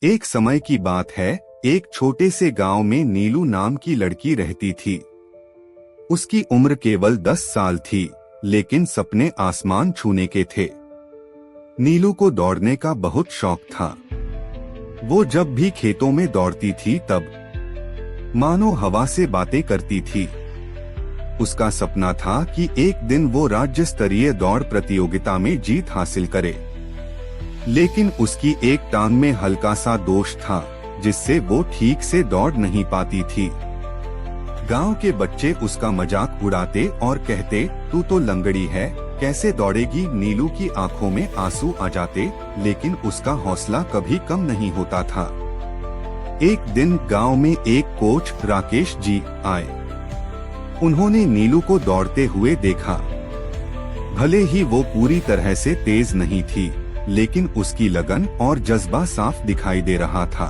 एक समय की बात है, एक छोटे से गांव में नीलू नाम की लड़की रहती थी। उसकी उम्र केवल 10 साल थी, लेकिन सपने आसमान छूने के थे। नीलू को दौड़ने का बहुत शौक था। वो जब भी खेतों में दौड़ती थी तब मानो हवा से बातें करती थी। उसका सपना था कि एक दिन वो राज्य स्तरीय दौड़ प्रतियोगिता में जीत हासिल करे, लेकिन उसकी एक टांग में हल्का सा दोष था, जिससे वो ठीक से दौड़ नहीं पाती थी। गांव के बच्चे उसका मजाक उड़ाते और कहते, तू तो लंगड़ी है, कैसे दौड़ेगी। नीलू की आंखों में आंसू आ जाते, लेकिन उसका हौसला कभी कम नहीं होता था। एक दिन गांव में एक कोच राकेश जी आए। उन्होंने नीलू को दौड़ते हुए देखा। भले ही वो पूरी तरह से तेज नहीं थी, लेकिन उसकी लगन और जज्बा साफ दिखाई दे रहा था।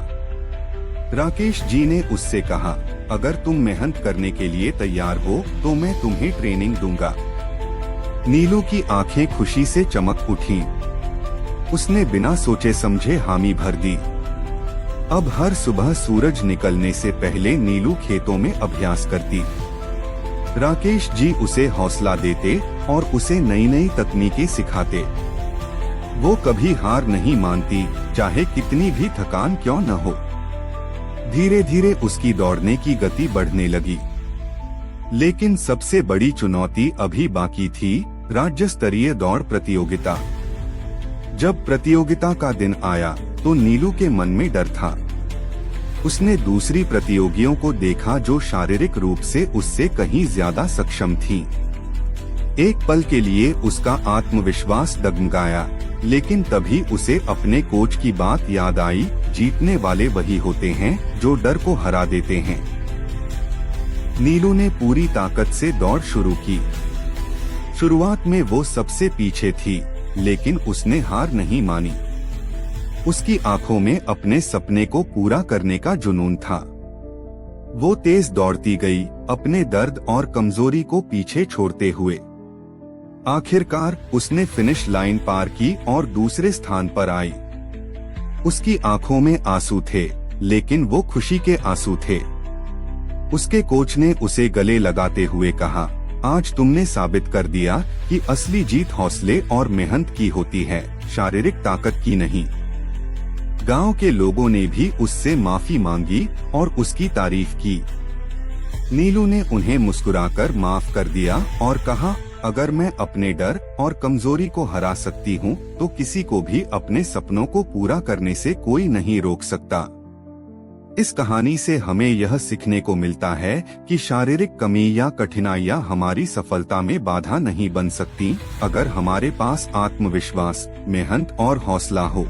राकेश जी ने उससे कहा, अगर तुम मेहनत करने के लिए तैयार हो तो मैं तुम्हें ट्रेनिंग दूंगा। नीलू की आंखें खुशी से चमक उठीं। उसने बिना सोचे समझे हामी भर दी। अब हर सुबह सूरज निकलने से पहले नीलू खेतों में अभ्यास करती। राकेश जी उसे हौसला देते और उसे नई नई तकनीकें सिखाते। वो कभी हार नहीं मानती, चाहे कितनी भी थकान क्यों न हो। धीरे धीरे उसकी दौड़ने की गति बढ़ने लगी। लेकिन सबसे बड़ी चुनौती अभी बाकी थी, राज्य स्तरीय दौड़ प्रतियोगिता। जब प्रतियोगिता का दिन आया तो नीलू के मन में डर था। उसने दूसरी प्रतियोगियों को देखा जो शारीरिक रूप से उससे कहीं ज्यादा सक्षम थीं। एक पल के लिए उसका आत्मविश्वास डगमगाया, लेकिन तभी उसे अपने कोच की बात याद आई, जीतने वाले वही होते हैं जो डर को हरा देते हैं। नीलू ने पूरी ताकत से दौड़ शुरू की। शुरुआत में वो सबसे पीछे थी, लेकिन उसने हार नहीं मानी। उसकी आंखों में अपने सपने को पूरा करने का जुनून था। वो तेज दौड़ती गई, अपने दर्द और कमजोरी को पीछे छोड़ते हुए। आखिरकार उसने फिनिश लाइन पार की और दूसरे स्थान पर आई। उसकी आंखों में आंसू थे, लेकिन वो खुशी के आंसू थे। उसके कोच ने उसे गले लगाते हुए कहा, आज तुमने साबित कर दिया कि असली जीत हौसले और मेहनत की होती है, शारीरिक ताकत की नहीं। गांव के लोगों ने भी उससे माफी मांगी और उसकी तारीफ की। नीलू ने उन्हें मुस्कुराकर माफ कर दिया और कहा, अगर मैं अपने डर और कमजोरी को हरा सकती हूँ, तो किसी को भी अपने सपनों को पूरा करने से कोई नहीं रोक सकता। इस कहानी से हमें यह सीखने को मिलता है कि शारीरिक कमी या कठिनाइयाँ हमारी सफलता में बाधा नहीं बन सकती, अगर हमारे पास आत्मविश्वास, मेहनत और हौसला हो।